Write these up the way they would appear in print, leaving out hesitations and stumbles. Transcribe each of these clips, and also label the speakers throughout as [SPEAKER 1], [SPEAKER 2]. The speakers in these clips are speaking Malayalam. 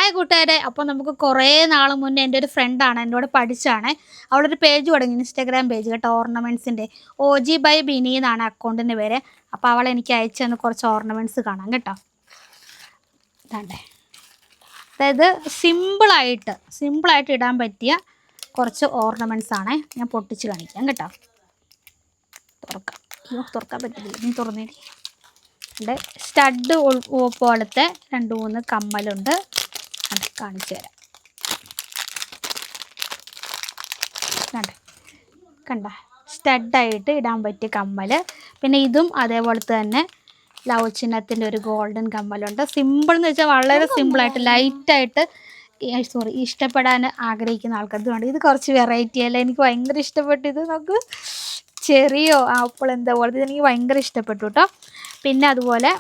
[SPEAKER 1] ഹായ് കൂട്ടുകാരെ, അപ്പോൾ നമുക്ക് കുറേ നാൾ മുന്നേ എൻ്റെ ഒരു ഫ്രണ്ടാണ്, എൻ്റെ കൂടെ പഠിച്ചാണ്. അവളൊരു പേജ് തുടങ്ങി, ഇൻസ്റ്റാഗ്രാം പേജ് കേട്ടോ, ഓർണമെൻറ്റ്സിൻ്റെ. OG ബൈ ബിനി എന്നാണ് അക്കൗണ്ടിൻ്റെ പേര്. അപ്പോൾ അവൾ എനിക്ക് അയച്ചു തന്ന് കുറച്ച് ഓർണമെൻറ്റ്സ് കാണാം കേട്ടോ. ഇതാണ്ടേ, അതായത് സിമ്പിളായിട്ട് ഇടാൻ പറ്റിയ കുറച്ച് ഓർണമെൻറ്റ്സ് ആണ്. ഞാൻ പൊട്ടിച്ച് കാണിക്കാം കേട്ടോ. തുറക്കാൻ പറ്റില്ല, നീ തുറന്നേടി. ഇവിടെ സ്റ്റഡ് പോലത്തെ 2-3 കമ്മലുണ്ട്. അത് കാണിച്ചു തരാം. കണ്ട സ്റ്റഡായിട്ട് ഇടാൻ പറ്റിയ കമ്മൽ. പിന്നെ ഇതും അതേപോലെ തന്നെ ലവ് ചിഹ്നത്തിൻ്റെ ഒരു ഗോൾഡൻ കമ്മലുണ്ട്. സിമ്പിൾ എന്ന് വെച്ചാൽ വളരെ സിമ്പിളായിട്ട് ലൈറ്റായിട്ട് ഇഷ്ടപ്പെടാൻ ആഗ്രഹിക്കുന്ന ആൾക്കാർക്ക് വേണ്ടി ഇത് കുറച്ച് വെറൈറ്റി അല്ല. എനിക്ക് ഭയങ്കര ഇഷ്ടപ്പെട്ടു. ഇത് നമുക്ക് ചെറിയോ ആപ്പിൾ എന്താ പോലത്തെ എനിക്ക് ഭയങ്കര ഇഷ്ടപ്പെട്ടു കേട്ടോ. പിന്നെ അതുപോലെ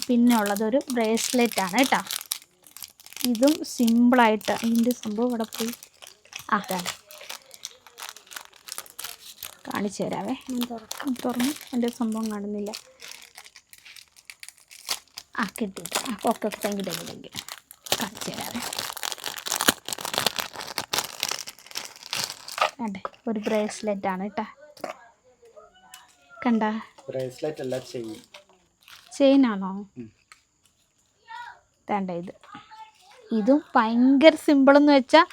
[SPEAKER 1] പിന്നെ ഉള്ളതൊരു ബ്രേസ്ലെറ്റ് ആണ് കേട്ടോ. ഇതും സിമ്പിളായിട്ട് ഇതിൻ്റെ സംഭവം ഇവിടെ പോയി അതാണ് കാണിച്ചു തരാവേ. തുറന്ന് എൻ്റെ സംഭവം കാണുന്നില്ല. കിട്ടിയിട്ട് ഓക്കെ താങ്ക് യു കാണിച്ചു തരാവേ. അതെ, ഒരു ബ്രേസ്ലെറ്റ് ആണ് കേട്ടോ. കണ്ട
[SPEAKER 2] ബ്രേസ്ലെറ്റ് അല്ല,
[SPEAKER 1] ചെയിനാണോ? വേണ്ട, ഇതും ഭയങ്കര സിമ്പിളെന്ന് വെച്ചാൽ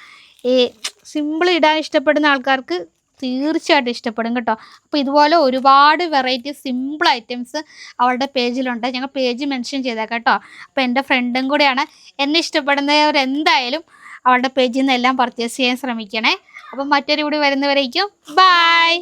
[SPEAKER 1] സിമ്പിൾ ഇടാൻ ഇഷ്ടപ്പെടുന്ന ആൾക്കാർക്ക് തീർച്ചയായിട്ടും ഇഷ്ടപ്പെടും കേട്ടോ. അപ്പോൾ ഇതുപോലെ ഒരുപാട് വെറൈറ്റി സിമ്പിൾ ഐറ്റംസ് അവളുടെ പേജിലുണ്ട്. ഞങ്ങൾ പേജ് മെൻഷൻ ചെയ്തേക്കാം കേട്ടോ. അപ്പോൾ എൻ്റെ ഫ്രണ്ടും കൂടെയാണ്. എന്നെ ഇഷ്ടപ്പെടുന്നവരെന്തായാലും അവളുടെ പേജിൽ നിന്ന് എല്ലാം പർച്ചേസ് ചെയ്യാൻ ശ്രമിക്കണേ. അപ്പം മറ്റൊരു കൂടി വരുന്നവരേക്കും ബൈ.